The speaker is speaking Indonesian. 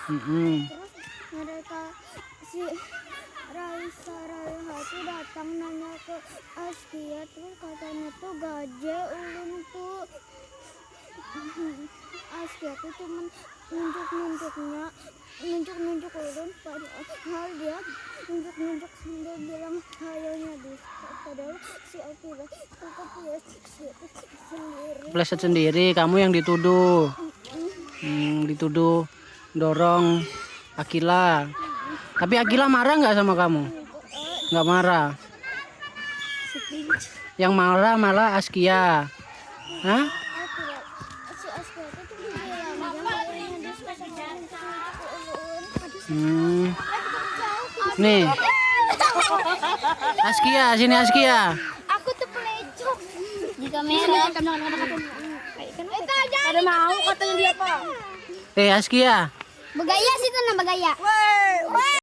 Terus mereka si Raiha tuh datang nanya ke Askia, terus katanya tuh gaje ulun tuh. Askia tuh cuman nunjuk ulun, padahal dia nunjuk sambil bilang hayalnya bisa, padahal si Akila tuh kepleset sendiri. Kepleset sendiri, kamu yang dituduh. Dituduh dorong Akila. Tapi Akila marah nggak sama kamu? Nggak marah. Yang marah malah Askia. Hah? Si Askia tuh bilang dia hayalnya bisa sama nunjuk ulun. Nih. Askia, sini Askia. Aku tuh pelecok. Di kamera. Ada mau katanya dia, Pak. Askia. Bagaya sih tuh, bagaya.